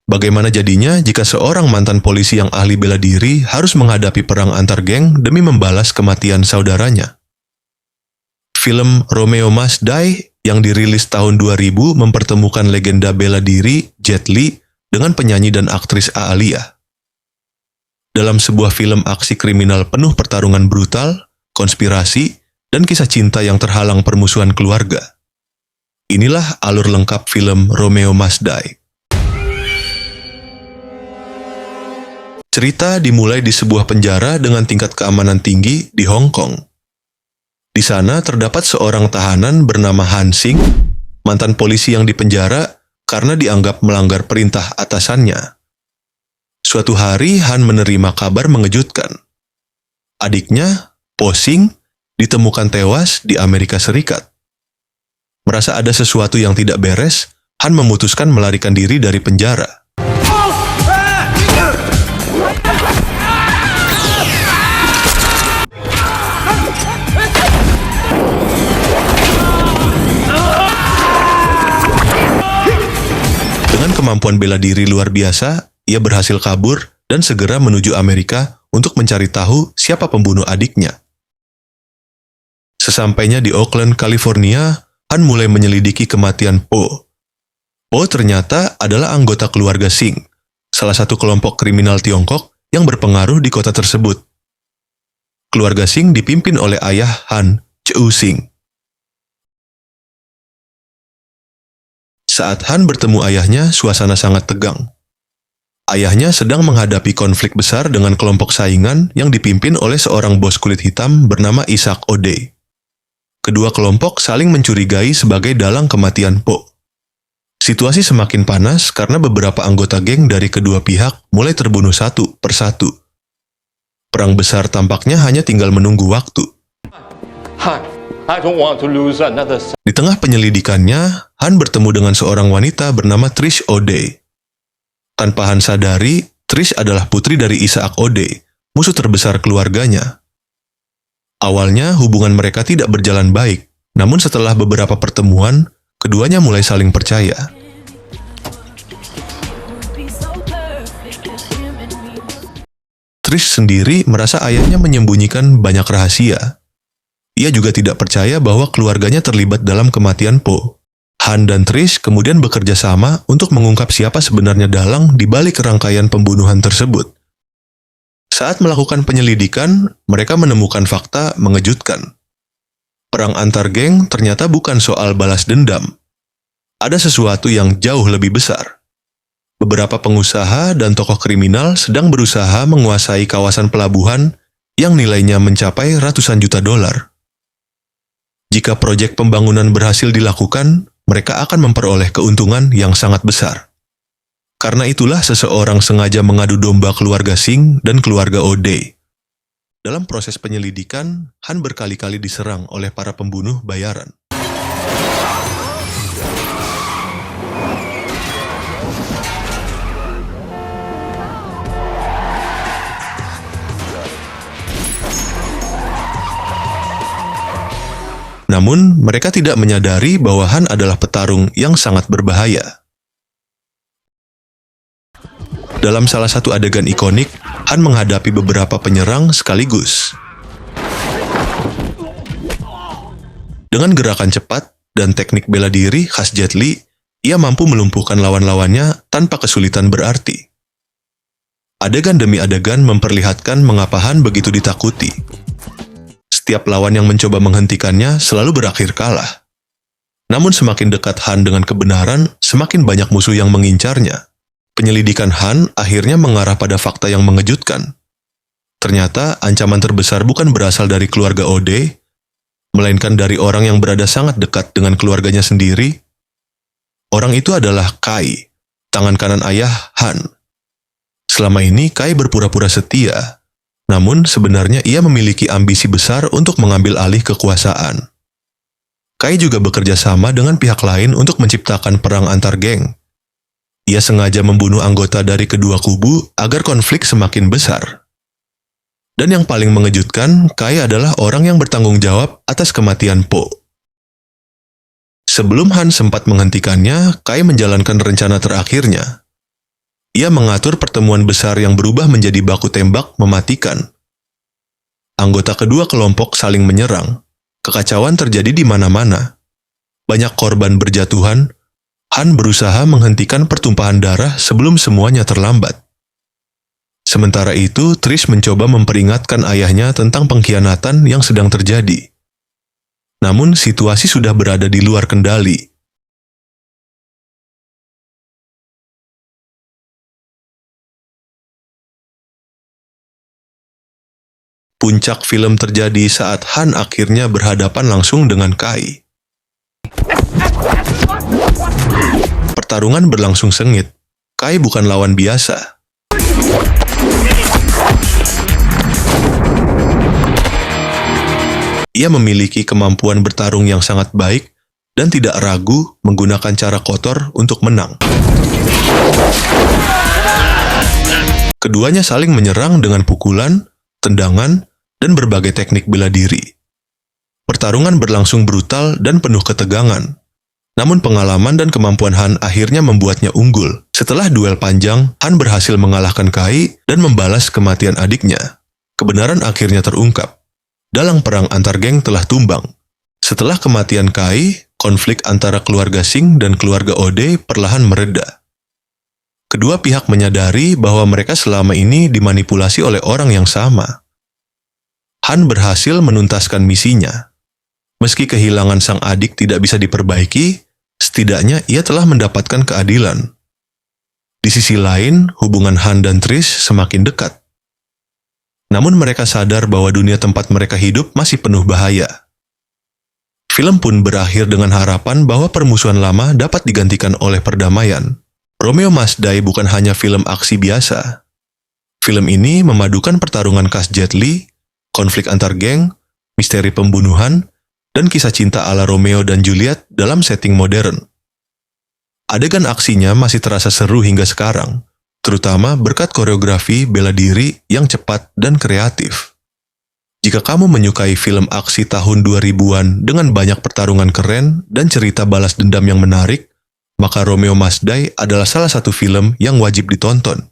Bagaimana jadinya jika seorang mantan polisi yang ahli bela diri harus menghadapi perang antar geng demi membalas kematian saudaranya? Film Romeo Must Die yang dirilis tahun 2000 mempertemukan legenda bela diri Jet Li dengan penyanyi dan aktris Aalia. Dalam sebuah film aksi kriminal penuh pertarungan brutal, konspirasi, dan kisah cinta yang terhalang permusuhan keluarga. Inilah alur lengkap film Romeo Must Die. Cerita dimulai di sebuah penjara dengan tingkat keamanan tinggi di Hong Kong. Di sana terdapat seorang tahanan bernama Han Sing, mantan polisi yang dipenjara karena dianggap melanggar perintah atasannya. Suatu hari Han menerima kabar mengejutkan. Adiknya, Po Sing, ditemukan tewas di Amerika Serikat. Merasa ada sesuatu yang tidak beres, Han memutuskan melarikan diri dari penjara. Dengan kemampuan bela diri luar biasa, ia berhasil kabur dan segera menuju Amerika untuk mencari tahu siapa pembunuh adiknya. Sesampainya di Oakland, California, Han mulai menyelidiki kematian Po. Po ternyata adalah anggota keluarga Sing, salah satu kelompok kriminal Tiongkok yang berpengaruh di kota tersebut. Keluarga Sing dipimpin oleh ayah Han, Cheu Sing. Saat Han bertemu ayahnya, suasana sangat tegang. Ayahnya sedang menghadapi konflik besar dengan kelompok saingan yang dipimpin oleh seorang bos kulit hitam bernama Isaac O'Day. Kedua kelompok saling mencurigai sebagai dalang kematian Po. Situasi semakin panas karena beberapa anggota geng dari kedua pihak mulai terbunuh satu persatu. Perang besar tampaknya hanya tinggal menunggu waktu. Di tengah penyelidikannya, Han bertemu dengan seorang wanita bernama Trish O'Day. Tanpa Han sadari, Trish adalah putri dari Isaac O'Day, musuh terbesar keluarganya. Awalnya hubungan mereka tidak berjalan baik, namun setelah beberapa pertemuan, keduanya mulai saling percaya. Trish sendiri merasa ayahnya menyembunyikan banyak rahasia. Ia juga tidak percaya bahwa keluarganya terlibat dalam kematian Po. Han dan Trish kemudian bekerja sama untuk mengungkap siapa sebenarnya dalang di balik rangkaian pembunuhan tersebut. Saat melakukan penyelidikan, mereka menemukan fakta mengejutkan. Perang antar geng ternyata bukan soal balas dendam. Ada sesuatu yang jauh lebih besar. Beberapa pengusaha dan tokoh kriminal sedang berusaha menguasai kawasan pelabuhan yang nilainya mencapai ratusan juta dolar. Jika proyek pembangunan berhasil dilakukan, mereka akan memperoleh keuntungan yang sangat besar. Karena itulah seseorang sengaja mengadu domba keluarga Sing dan keluarga O'Day. Dalam proses penyelidikan, Han berkali-kali diserang oleh para pembunuh bayaran. Namun, mereka tidak menyadari bahwa Han adalah petarung yang sangat berbahaya. Dalam salah satu adegan ikonik, Han menghadapi beberapa penyerang sekaligus. Dengan gerakan cepat dan teknik bela diri khas Jet Li, ia mampu melumpuhkan lawan-lawannya tanpa kesulitan berarti. Adegan demi adegan memperlihatkan mengapa Han begitu ditakuti. Setiap lawan yang mencoba menghentikannya selalu berakhir kalah. Namun semakin dekat Han dengan kebenaran, semakin banyak musuh yang mengincarnya. Penyelidikan Han akhirnya mengarah pada fakta yang mengejutkan. Ternyata ancaman terbesar bukan berasal dari keluarga O'Day, melainkan dari orang yang berada sangat dekat dengan keluarganya sendiri. Orang itu adalah Kai, tangan kanan ayah Han. Selama ini Kai berpura-pura setia, namun sebenarnya ia memiliki ambisi besar untuk mengambil alih kekuasaan. Kai juga bekerja sama dengan pihak lain untuk menciptakan perang antar geng. Ia sengaja membunuh anggota dari kedua kubu agar konflik semakin besar. Dan yang paling mengejutkan, Kai adalah orang yang bertanggung jawab atas kematian Po. Sebelum Han sempat menghentikannya, Kai menjalankan rencana terakhirnya. Ia mengatur pertemuan besar yang berubah menjadi baku tembak mematikan. Anggota kedua kelompok saling menyerang. Kekacauan terjadi di mana-mana. Banyak korban berjatuhan. Han berusaha menghentikan pertumpahan darah sebelum semuanya terlambat. Sementara itu, Trish mencoba memperingatkan ayahnya tentang pengkhianatan yang sedang terjadi. Namun, situasi sudah berada di luar kendali. Puncak film terjadi saat Han akhirnya berhadapan langsung dengan Kai. Pertarungan berlangsung sengit. Kai bukan lawan biasa. Ia memiliki kemampuan bertarung yang sangat baik dan tidak ragu menggunakan cara kotor untuk menang. Keduanya saling menyerang dengan pukulan, tendangan, dan berbagai teknik bela diri. Pertarungan berlangsung brutal dan penuh ketegangan. Namun pengalaman dan kemampuan Han akhirnya membuatnya unggul. Setelah duel panjang, Han berhasil mengalahkan Kai dan membalas kematian adiknya. Kebenaran akhirnya terungkap. Dalang perang antar geng telah tumbang. Setelah kematian Kai, konflik antara keluarga Singh dan keluarga Ode perlahan mereda. Kedua pihak menyadari bahwa mereka selama ini dimanipulasi oleh orang yang sama. Han berhasil menuntaskan misinya. Meski kehilangan sang adik tidak bisa diperbaiki, setidaknya ia telah mendapatkan keadilan. Di sisi lain, hubungan Han dan Trish semakin dekat. Namun mereka sadar bahwa dunia tempat mereka hidup masih penuh bahaya. Film pun berakhir dengan harapan bahwa permusuhan lama dapat digantikan oleh perdamaian. Romeo Must Die bukan hanya film aksi biasa. Film ini memadukan pertarungan khas Jet Li, konflik antar geng, misteri pembunuhan, dan kisah cinta ala Romeo dan Juliet dalam setting modern. Adegan aksinya masih terasa seru hingga sekarang, terutama berkat koreografi bela diri yang cepat dan kreatif. Jika kamu menyukai film aksi tahun 2000-an dengan banyak pertarungan keren dan cerita balas dendam yang menarik, maka Romeo Must Die adalah salah satu film yang wajib ditonton.